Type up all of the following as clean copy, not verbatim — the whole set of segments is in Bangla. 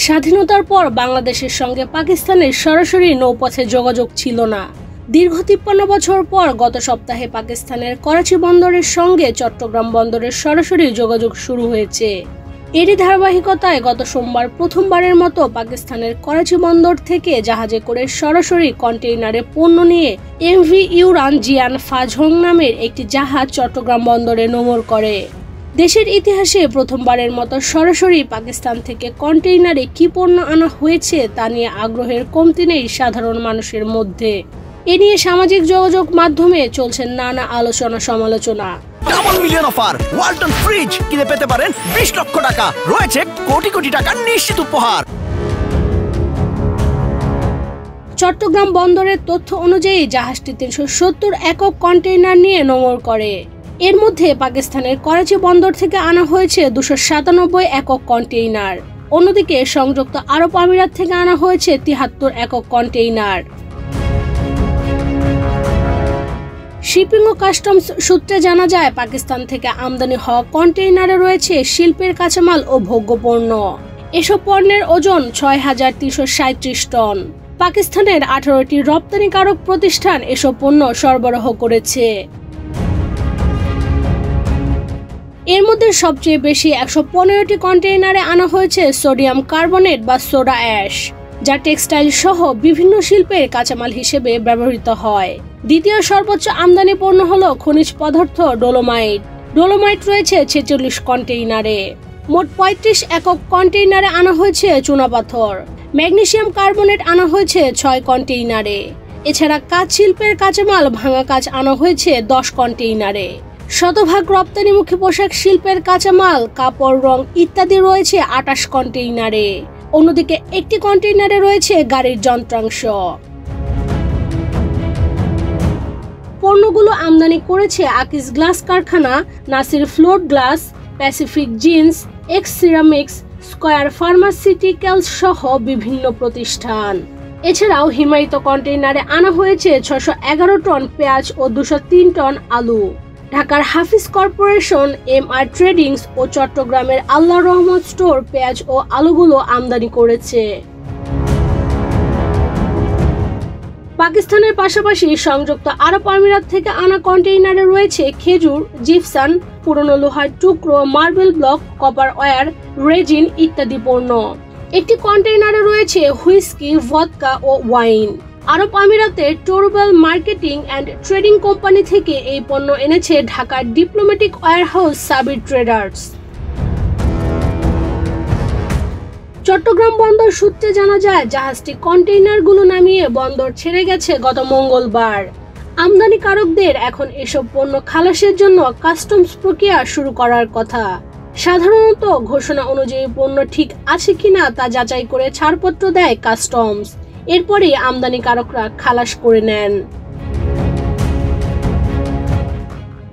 স্বাধীনতার পর বাংলাদেশের সঙ্গে পাকিস্তানের সরাসরি নৌপথে যোগাযোগ ছিল না। দীর্ঘ 53 বছর পর গত সপ্তাহে পাকিস্তানের করাচি বন্দরের সঙ্গে চট্টগ্রাম বন্দরের সরাসরি যোগাযোগ শুরু হয়েছে। এরই ধারাবাহিকতায় গত সোমবার প্রথমবারের মতো পাকিস্তানের করাচি বন্দর থেকে জাহাজে করে সরাসরি কন্টেইনারে পণ্য নিয়ে এমভি ইউরান জিয়ান ফাজহং নামের একটি জাহাজ চট্টগ্রাম বন্দরে নোঙর করে। দেশের ইতিহাসে প্রথমবারের মতো সরাসরি পাকিস্তান থেকে কন্টেইনারে কি পণ্য আনা হয়েছে তা নিয়ে আগ্রহের কমতি নেই সাধারণ মানুষের মধ্যে। এ নিয়ে সামাজিক যোগাযোগ মাধ্যমে চলছে নানা আলোচনা সমালোচনা। Double million offer Walton fridge কিনে পেতে পারেন 20 লক্ষ টাকা, রয়েছে কোটি কোটি টাকার নিশ্চিত উপহার। চট্টগ্রাম বন্দরের তথ্য অনুযায়ী জাহাজটি 370 একক কন্টেইনার নিয়ে নোঙর করে। এর মধ্যে পাকিস্তানের করাচি বন্দর থেকে আনা হয়েছে 297 একক কন্টেইনার। অন্যদিকে সংযুক্ত আরব আমিরাত থেকে আনা হয়েছে 73 একক কন্টেইনার। শিপিং ও কাস্টমস সূত্রে জানা যায়, পাকিস্তান থেকে আমদানি হওয়া কন্টেইনারে রয়েছে শিল্পের কাঁচামাল ও ভোগ্যপণ্য। এসব পণ্যের ওজন 6337 টন। পাকিস্তানের 18টি রপ্তানিকারক প্রতিষ্ঠান এসব পণ্য সরবরাহ করেছে। এর মধ্যে সবচেয়ে বেশি 115টি কন্টেইনারে আনা হয়েছে সোডিয়াম কার্বনেট বা সোডা অ্যাশ, যা টেক্সটাইল সহ বিভিন্ন শিল্পের কাঁচামাল হিসেবে ব্যবহৃত হয়। দ্বিতীয় সর্বোচ্চ আমদানি পণ্য হলো খনিজ পদার্থ ডোলোমাইট। ডোলোমাইট রয়েছে 46 কন্টেইনারে। মোট 35 একক কন্টেইনারে আনা হয়েছে চুনাপাথর। ম্যাগনেসিয়াম কার্বনেট আনা হয়েছে 6 কন্টেইনারে। এছাড়া কাঁচ শিল্পের কাঁচামাল ভাঙা কাঁচ আনা হয়েছে 10 কন্টেইনারে। শতভাগ রপ্তানিমুখী পোশাক শিল্পের কাঁচামাল, কাপড়, রং ইত্যাদি রয়েছে 28 কন্টেইনারে। অন্যদিকে একটি কন্টেইনারে রয়েছে গাড়ির যন্ত্রাংশ। পণ্যগুলো আমদানি করেছে আকিজ গ্লাস কারখানা, Nasir float glass, Pacific jeans, x ceramics, square pharmaceuticals সহ বিভিন্ন প্রতিষ্ঠান। এছাড়াও হিমায়িত কন্টেইনারে আনা হয়েছে 611 টন পেঁয়াজ ও 203 টন আলু। ঢাকার হাফিজ কর্পোরেশন, এমআর ট্রেডিংস ও চট্টগ্রামের আল্লাহ রহমত স্টোর পেঁয়াজ ও আলুগুলো আমদানি করেছে। পাকিস্তানের পাশাপাশি সংযুক্ত আরব আমিরাত থেকে আনা কন্টেইনারে রয়েছে খেজুর, জিপসান, পুরনো লোহার টুকরো, marble block, copper wire, resin ইত্যাদি পণ্য। একটি কন্টেইনারে রয়েছে হুইস্কি, ভদকা ও ওয়াইন। আরব আমিরাতের Torbel marketing and trading company থেকে এই পণ্য এনেছে ঢাকার diplomatic warehouse Sabir traders. Chittagong বন্দর সূত্রে জানা যায়, জাহাজটি কন্টেইনারগুলো নামিয়ে বন্দর ছেড়ে গেছে গত মঙ্গলবার। আমদানিকারকদের এখন এসব পণ্য খালাসের জন্য কাস্টমস প্রক্রিয়া শুরু করার কথা। সাধারণত ঘোষণা অনুযায়ী পণ্য ঠিক আছে কিনা তা যাচাই করে ছাড়পত্র দেয় কাস্টমস। এরপরে আমদানিকারকরা খালাস করে নেন।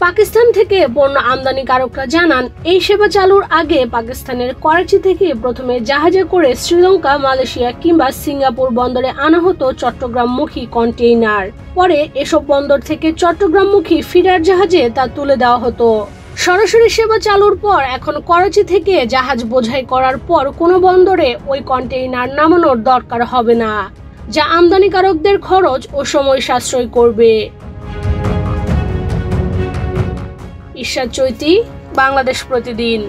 পাকিস্তান থেকে পণ্য আমদানিকারকরা জানান, এই সেবা চালুর আগে পাকিস্তানের করাচি থেকে প্রথমে জাহাজে করে শ্রীলঙ্কা, মালয়েশিয়া কিংবা সিঙ্গাপুর বন্দরে আনা হতো চট্টগ্রামমুখী কন্টেইনার। পরে এসব বন্দর থেকে চট্টগ্রামমুখী ফিডার জাহাজে তা তুলে দেওয়া হতো। সরাসরি সেবা চালুর পর এখন করাচি থেকে জাহাজ বোঝাই করার পর কোনো বন্দরে ওই কন্টেইনার নামানোর দরকার হবে না, যা আমদানিকারকদের খরচ ও সময় সাশ্রয় করবে। ঈশা চৈতি, বাংলাদেশ প্রতিদিন।